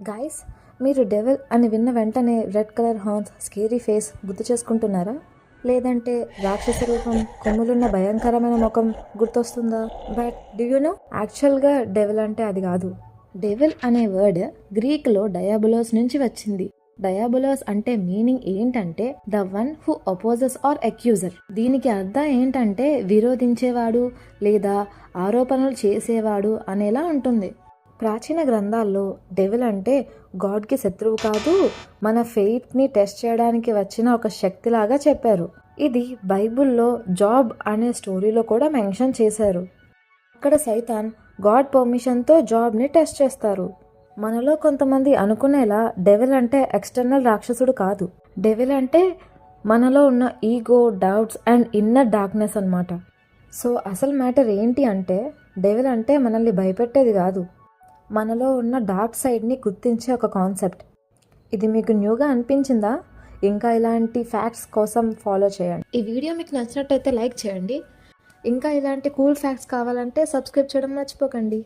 Guys, మీరు devil అని విన్న వెంటనే red colour horns, scary face గుర్తు చేసుకుంటున్నారా? లేదంటే రాక్షస రూపం, కొమ్ములున్న భయంకరమైన ముఖం గుర్తొస్తుందా? బట్ డూ యూ నో, యాక్చువల్గా డెవిల్ అంటే అది కాదు. డెవిల్ అనే వర్డ్ గ్రీక్లో డయాబులోస్ నుంచి వచ్చింది. డయాబులోస్ అంటే మీనింగ్ ఏంటంటే the one who opposes or accuser. దీనికి అర్థం ఏంటంటే విరోధించేవాడు లేదా ఆరోపణలు చేసేవాడు అనేలా ఉంటుంది. ప్రాచీన గ్రంథాల్లో డెవిల్ అంటే గాడ్కి శత్రువు కాదు, మన ఫెయిత్ని టెస్ట్ చేయడానికి వచ్చిన ఒక శక్తిలాగా చెప్పారు. ఇది బైబుల్లో జాబ్ అనే స్టోరీలో కూడా మెన్షన్ చేశారు. అక్కడ సైతాన్ గాడ్ పర్మిషన్తో జాబ్ని టెస్ట్ చేస్తారు. మనలో కొంతమంది అనుకునేలా డెవిల్ అంటే ఎక్స్టర్నల్ రాక్షసుడు కాదు. డెవిల్ అంటే మనలో ఉన్న ego, doubts and inner darkness అన్నమాట. సో అసలు మ్యాటర్ ఏంటి అంటే డెవిల్ అంటే మనల్ని భయపెట్టేది కాదు, మనలో ఉన్న డార్క్ సైడ్ని గుర్తించే ఒక కాన్సెప్ట్. ఇది మీకు న్యూగా అనిపించిందా? ఇంకా ఇలాంటి ఫ్యాక్ట్స్ కోసం ఫాలో చేయండి. ఈ వీడియో మీకు నచ్చినట్టయితే లైక్ చేయండి. ఇంకా ఇలాంటి కూల్ ఫ్యాక్ట్స్ కావాలంటే సబ్స్క్రైబ్ చేయడం మర్చిపోకండి.